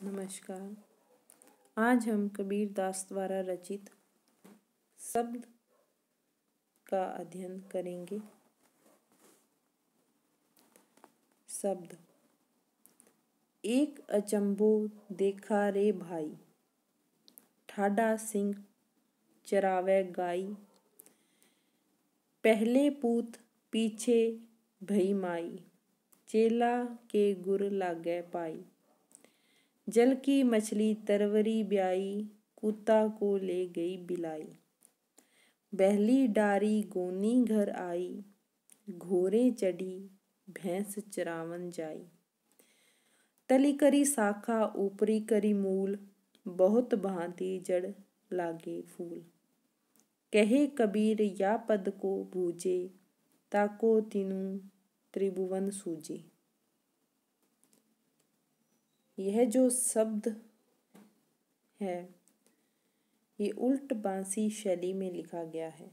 नमस्कार। आज हम कबीर दास द्वारा रचित शब्द का अध्ययन करेंगे। शब्द। एक अचंभो देखा रे भाई, ठाडा सिंह चरावे गाई। पहले पूत पीछे भई माई, चेला के गुर लागे पाई। जल की मछली तरवरी ब्याई, कुत्ता को ले गई बिलाई। बहली डारी गोनी घर आई, घोरे चढ़ी भैंस चरावन जाई। तली करी शाखा ऊपरी करी मूल, बहुत भांति जड़ लागे फूल। कहे कबीर या पद को बूझे, ताको तीनू त्रिभुवन सूझे। यह जो शब्द है ये उल्ट बांसी शैली में लिखा गया है।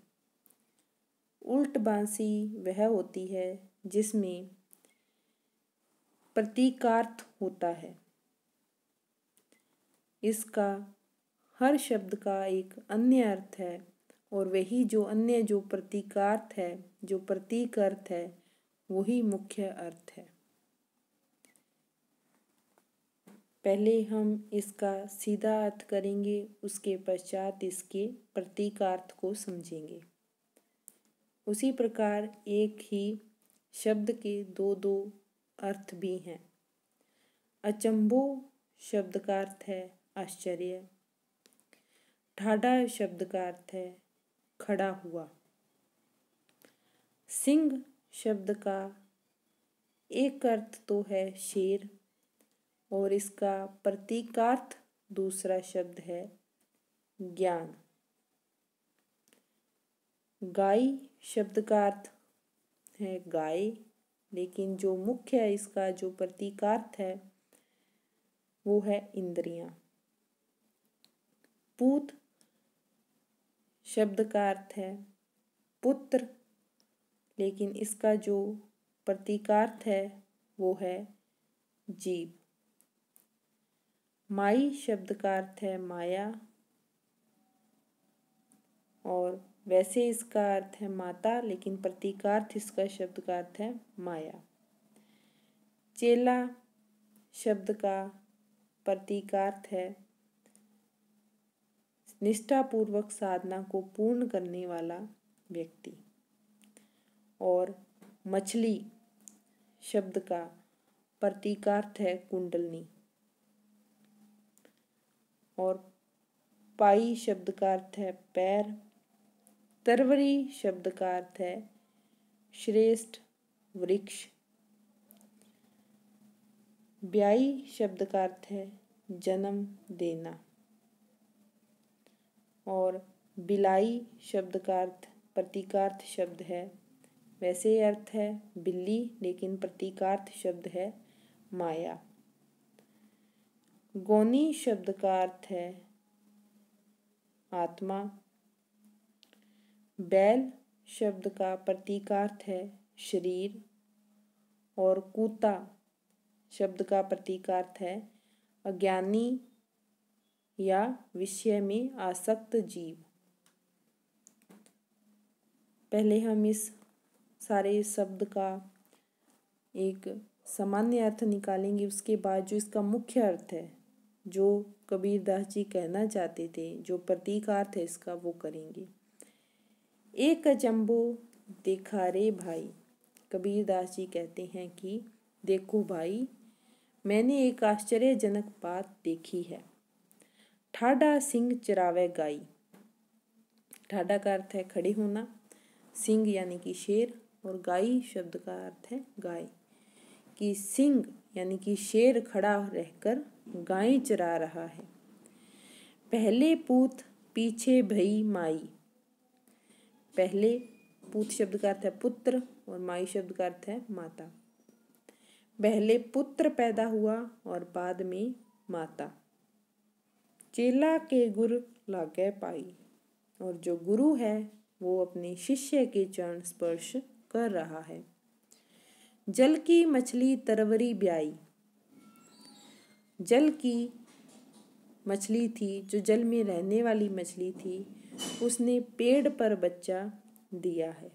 उल्ट बांसी वह होती है जिसमें प्रतीकार्थ होता है। इसका हर शब्द का एक अन्य अर्थ है और वही जो अन्य जो प्रतीकार्थ है, जो प्रतीक अर्थ है, वही मुख्य अर्थ है। पहले हम इसका सीधा अर्थ करेंगे, उसके पश्चात इसके प्रतीकार्थ को समझेंगे। उसी प्रकार एक ही शब्द के दो दो अर्थ भी हैं। अचंभो शब्द का अर्थ है आश्चर्य। ठाडा शब्द का अर्थ है खड़ा हुआ। सिंह शब्द का एक अर्थ तो है शेर और इसका प्रतीकार्थ दूसरा शब्द है ज्ञान। गाय शब्द का अर्थ है गाय, लेकिन जो मुख्य इसका जो प्रतीकार्थ है वो है इंद्रियां। पूत शब्द का अर्थ है पुत्र, लेकिन इसका जो प्रतीकार्थ है वो है जीव। माई शब्द का अर्थ है माया और वैसे इसका अर्थ है माता, लेकिन प्रतीकार्थ इसका शब्द का अर्थ है माया। चेला शब्द का प्रतीकार्थ है निष्ठापूर्वक साधना को पूर्ण करने वाला व्यक्ति। और मछली शब्द का प्रतीकार्थ है कुंडलनी। और पाई शब्द का अर्थ है पैर। तरवरी शब्द का अर्थ है श्रेष्ठ वृक्ष। ब्याई शब्द का अर्थ है जन्म देना। और बिलाई शब्द का अर्थ प्रतीकार्थ शब्द है, वैसे अर्थ है बिल्ली, लेकिन प्रतीकार्थ शब्द है माया। गौनी शब्द का अर्थ है आत्मा। बैल शब्द का प्रतीकार्थ है शरीर। और कूता शब्द का प्रतीकार्थ है अज्ञानी या विषय में आसक्त जीव। पहले हम इस सारे शब्द का एक सामान्य अर्थ निकालेंगे, उसके बाद जो इसका मुख्य अर्थ है, जो कबीर दास जी कहना चाहते थे, जो प्रतीकार्थ है इसका, वो करेंगे। एक अचंभो देखा रे भाई, कबीर दास जी कहते हैं कि देखो भाई, मैंने एक आश्चर्यजनक बात देखी है। ठाडा सिंह चरावे गाई। ठाडा का अर्थ है खड़े होना, सिंह यानी कि शेर, और गाई शब्द का अर्थ है गाय। कि सिंह यानी कि शेर खड़ा रहकर गाय चरा रहा है। पहले पूत पीछे भई माई। पहले पूत शब्द का अर्थ है पुत्र और माई शब्द का अर्थ है माता। पहले पुत्र पैदा हुआ और बाद में माता। चेला के गुर लागे पाई, और जो गुरु है वो अपने शिष्य के चरण स्पर्श कर रहा है। जल की मछली तरवरी ब्याई। जल की मछली थी, जो जल में रहने वाली मछली थी, उसने पेड़ पर बच्चा दिया है।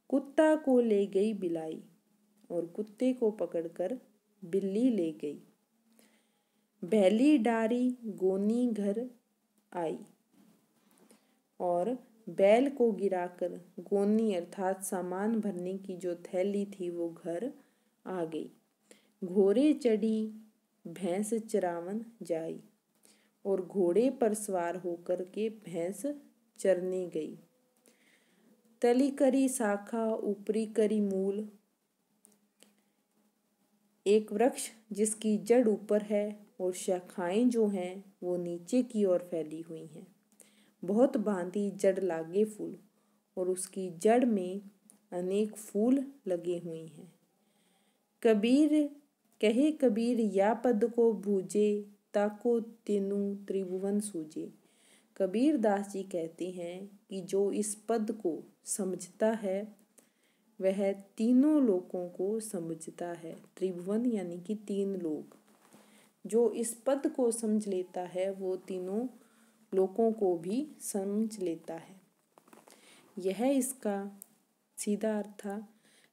कुत्ता को ले गई बिलाई और कुत्ते को पकड़कर बिल्ली ले गई। बैली डारी गोनी घर आई और बैल को गिराकर गोनी अर्थात सामान भरने की जो थैली थी वो घर आ गई। घोड़े चढ़ी भैंस चरावन जाई और घोड़े पर सवार होकर के भैंस चरने गई। तली करी शाखा ऊपरी करी मूल, एक वृक्ष जिसकी जड़ ऊपर है और शाखाएं जो हैं वो नीचे की ओर फैली हुई हैं। बहुत भांति जड़ लागे फूल और उसकी जड़ में अनेक फूल लगे हुए हैं। कबीर कहे कबीर या पद को भूजे, ताको तीनों त्रिभुवन सूझे। कबीर दास जी कहते हैं कि जो इस पद को समझता है वह तीनों लोकों को समझता है। त्रिभुवन यानी कि तीन लोक। जो इस पद को समझ लेता है वो तीनों लोकों को भी समझ लेता है। यह इसका सीधा अर्थ था,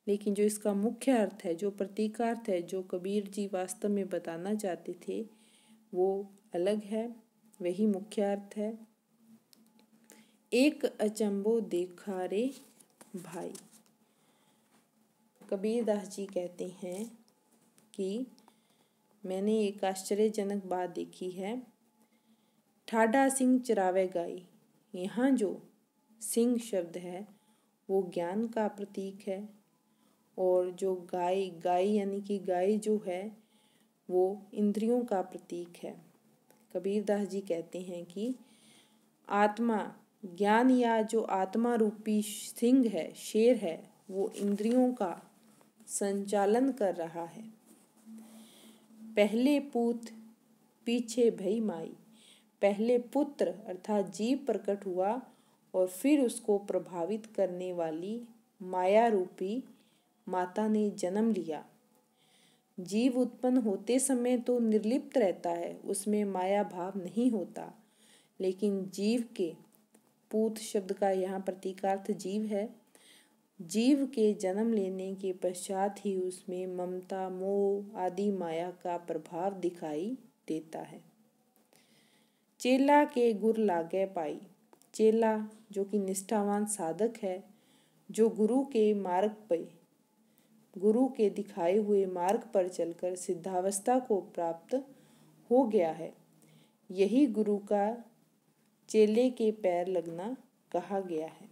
लेकिन जो इसका मुख्य अर्थ है, जो प्रतीकार्थ है, जो कबीर जी वास्तव में बताना चाहते थे वो अलग है। वही मुख्य अर्थ है। एक अचंबो देखा रे भाई। कबीर दास जी कहते हैं कि मैंने एक आश्चर्यजनक बात देखी है। ठाडा सिंह चरावे गाई। यहाँ जो सिंह शब्द है वो ज्ञान का प्रतीक है और जो गाय, गाय यानी कि गाय जो है वो इंद्रियों का प्रतीक है। कबीर दास जी कहते हैं कि आत्मा, ज्ञान या जो आत्मा रूपी सिंह है, शेर है, वो इंद्रियों का संचालन कर रहा है। पहले पूत पीछे भई माई। पहले पुत्र अर्थात जीव प्रकट हुआ और फिर उसको प्रभावित करने वाली माया रूपी माता ने जन्म लिया। जीव उत्पन्न होते समय तो निर्लिप्त रहता है, उसमें माया भाव नहीं होता, लेकिन जीव के, पूत शब्द का यहाँ प्रतीकार्थ जीव है, जीव के जन्म लेने के पश्चात ही उसमें ममता, मोह आदि माया का प्रभाव दिखाई देता है। चेला के गुर लागे पाई। चेला जो कि निष्ठावान साधक है, जो गुरु के मार्ग पे, गुरु के दिखाए हुए मार्ग पर चलकर सिद्धावस्था को प्राप्त हो गया है, यही गुरु का चेले के पैर लगना कहा गया है।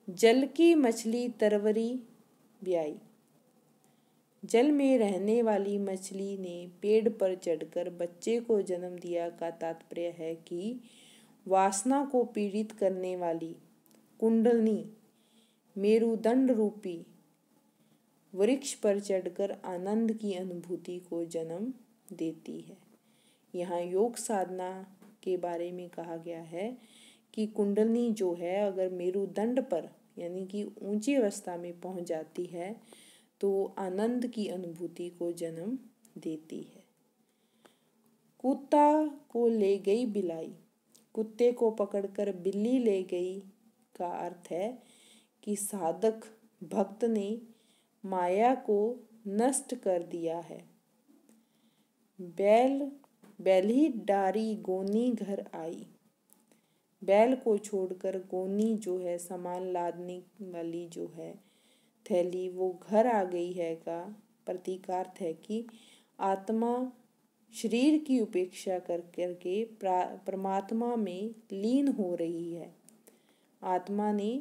जल की मछली तरवरी ब्याई। जल में रहने वाली मछली ने पेड़ पर चढ़कर बच्चे को जन्म दिया का तात्पर्य है कि वासना को पीड़ित करने वाली कुंडलनी मेरुदंड रूपी वृक्ष पर चढ़कर आनंद की अनुभूति को जन्म देती है। यहाँ योग साधना के बारे में कहा गया है कि कुंडलनी जो है अगर मेरुदंड पर यानी कि ऊंची अवस्था में पहुंच जाती है तो आनंद की अनुभूति को जन्म देती है। कुत्ता को ले गई बिलाई। कुत्ते को पकड़कर बिल्ली ले गई का अर्थ है कि साधक भक्त ने माया को नष्ट कर दिया है। बैली डारी गोनी घर आई। बैल को छोड़कर गोनी जो है सामान लादने वाली जो है थैली वो घर आ गई है का प्रतीकार्थ है कि आत्मा शरीर की उपेक्षा कर करके परमात्मा में लीन हो रही है। आत्मा ने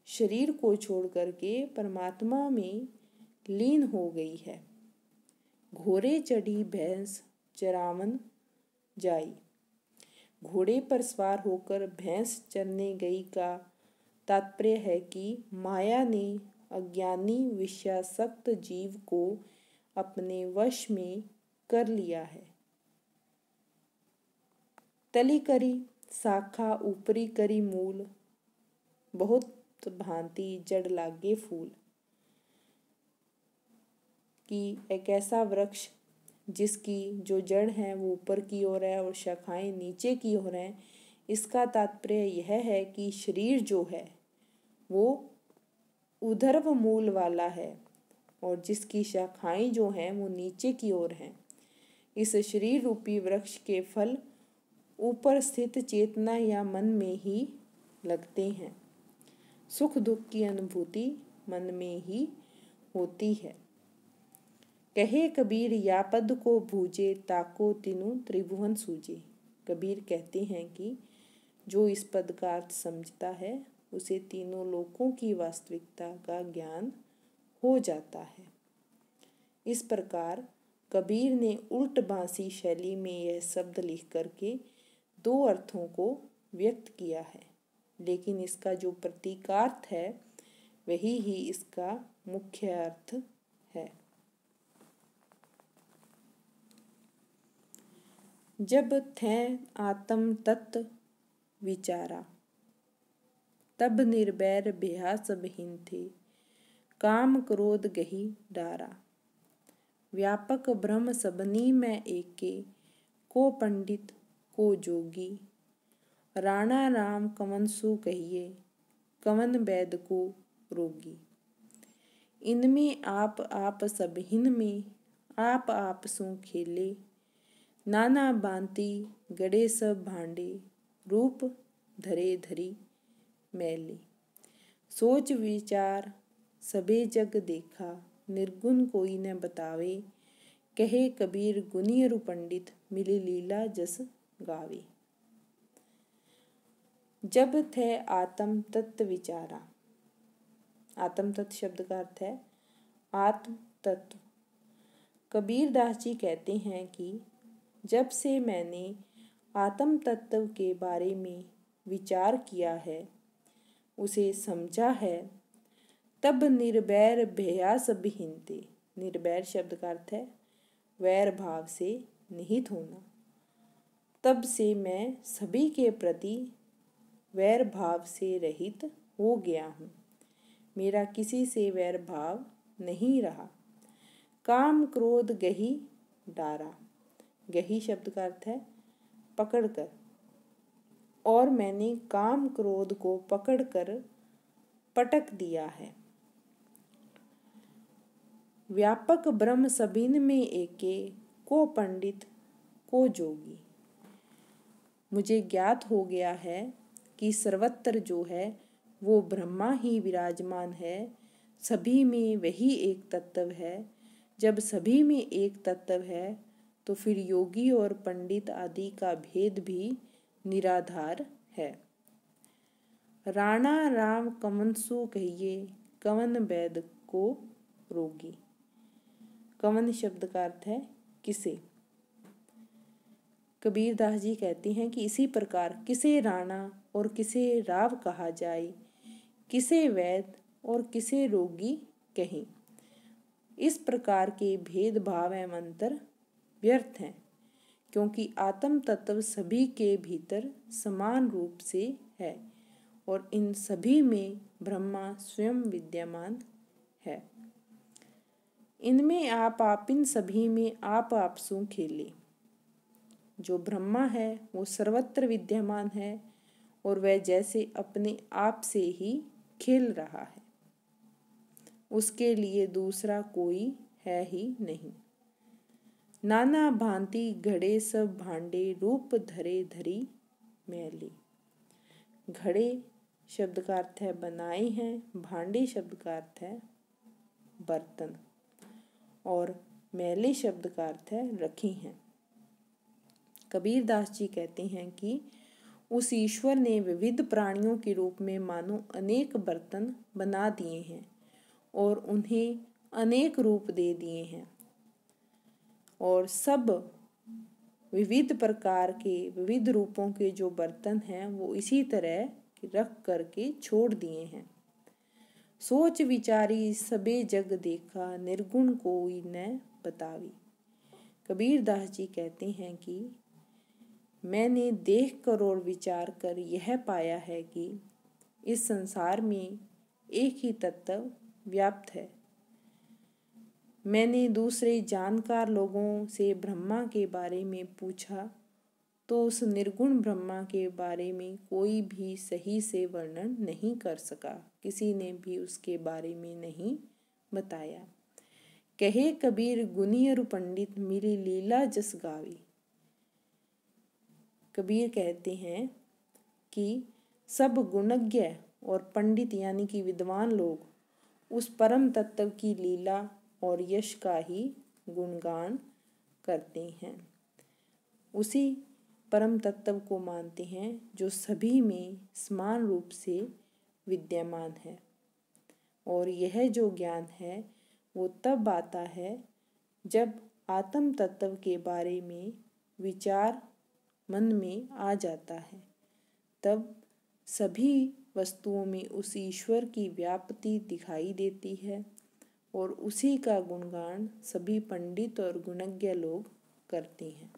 शरीर को छोड़ करके परमात्मा में लीन हो गई है। घोड़े चढ़ी भैंस चरावन जाई। घोड़े पर सवार होकर भैंस चरने गई का तात्पर्य है कि माया ने अज्ञानी विषयासक्त जीव को अपने वश में कर लिया है। तली करी शाखा ऊपरी करी मूल, बहुत भांति जड़ लागे फूल। कि एक ऐसा वृक्ष जिसकी जो जड़ है वो ऊपर की ओर है और शाखाएं नीचे की ओर हैं। इसका तात्पर्य यह है कि शरीर जो है वो ऊर्ध्व मूल वाला है और जिसकी शाखाएं जो हैं वो नीचे की ओर हैं। इस शरीर रूपी वृक्ष के फल ऊपर स्थित चेतना या मन में ही लगते हैं। सुख दुख की अनुभूति मन में ही होती है। कहे कबीर या पद को भूजे, ताको तीनों त्रिभुवन सूझे। कबीर कहते हैं कि जो इस पद का अर्थ समझता है उसे तीनों लोकों की वास्तविकता का ज्ञान हो जाता है। इस प्रकार कबीर ने उल्ट बांसी शैली में यह शब्द लिख करके दो अर्थों को व्यक्त किया है, लेकिन इसका जो प्रतीकार्थ है वही ही इसका मुख्य अर्थ है। जब थे आत्म तत्व विचारा, तब निर्वैर बेहा सब हीन थे, काम क्रोध गही डारा। व्यापक ब्रह्म सबनी में एके, को पंडित को जोगी। राणा राम कवन सु कहिए, कवन वैद को रोगी। इनमें आप सबहिन में, आप सु खेले। नाना बांति गड़े सब भांडे, रूप धरे धरी मैली। सोच विचार सबे जग देखा, निर्गुण कोई न बतावे। कहे कबीर गुनियरु पंडित, मिली लीला जस गावे। जब थे आत्म तत्व विचारा। आत्म तत्व शब्द का अर्थ है आत्म तत्व। कबीर दास जी कहते हैं कि जब से मैंने आत्म तत्व के बारे में विचार किया है, उसे समझा है, तब निर्वैर भया सब हीनते। निर्वैर शब्द का अर्थ है वैर भाव से निहित होना। तब से मैं सभी के प्रति वैर भाव से रहित हो गया हूँ। मेरा किसी से वैर भाव नहीं रहा। काम क्रोध गही डारा। गही शब्द का अर्थ है पकड़कर, और मैंने काम क्रोध को पकड़कर पटक दिया है। व्यापक ब्रह्म सबीन में एके, को पंडित को जोगी। मुझे ज्ञात हो गया है कि सर्वत्र जो है वो ब्रह्मा ही विराजमान है। सभी में वही एक तत्व है। जब सभी में एक तत्व है तो फिर योगी और पंडित आदि का भेद भी निराधार है। राणा राम कवन सु कहिए, कवन वैद को रोगी। कवन शब्द का अर्थ है किसे। कबीर दास जी कहते हैं कि इसी प्रकार किसे राणा और किसे राव कहा जाए, किसे वैद और किसे रोगी कहें। इस प्रकार के भेदभाव एवं अंतर व्यर्थ हैं, क्योंकि आत्म तत्व सभी के भीतर समान रूप से है और इन सभी में ब्रह्मा स्वयं विद्यमान है। इनमें आप इन सभी में आप सु खेले। जो ब्रह्मा है वो सर्वत्र विद्यमान है और वह जैसे अपने आप से ही खेल रहा है, उसके लिए दूसरा कोई है ही नहीं। नाना भांति घड़े सब भांडे, रूप धरे धरी मैली। घड़े शब्द का अर्थ है बनाए हैं, भांडे शब्द का अर्थ है बर्तन, और मैले शब्द का अर्थ है रखी हैं। कबीर दास जी कहते हैं कि उस ईश्वर ने विविध प्राणियों के रूप में मानो अनेक बर्तन बना दिए हैं और उन्हें अनेक रूप दे दिए हैं, और सब विविध प्रकार के विविध रूपों के जो बर्तन हैं वो इसी तरह रख करके छोड़ दिए हैं। सोच विचारी सबे जग देखा, निर्गुण कोई न बतावी। कबीर दास जी कहते हैं कि मैंने देख कर और विचार कर यह पाया है कि इस संसार में एक ही तत्व व्याप्त है। मैंने दूसरे जानकार लोगों से ब्रह्मा के बारे में पूछा तो उस निर्गुण ब्रह्मा के बारे में कोई भी सही से वर्णन नहीं कर सका, किसी ने भी उसके बारे में नहीं बताया। कहे कबीर गुनियरु पंडित मेरी लीला जस गावी। कबीर कहते हैं कि सब गुणज्ञ और पंडित यानी कि विद्वान लोग उस परम तत्व की लीला और यश का ही गुणगान करते हैं, उसी परम तत्व को मानते हैं जो सभी में समान रूप से विद्यमान है। और यह जो ज्ञान है वो तब आता है जब आत्म तत्व के बारे में विचार मन में आ जाता है, तब सभी वस्तुओं में उस ईश्वर की व्याप्ति दिखाई देती है और उसी का गुणगान सभी पंडित और गुणज्ञ लोग करते हैं।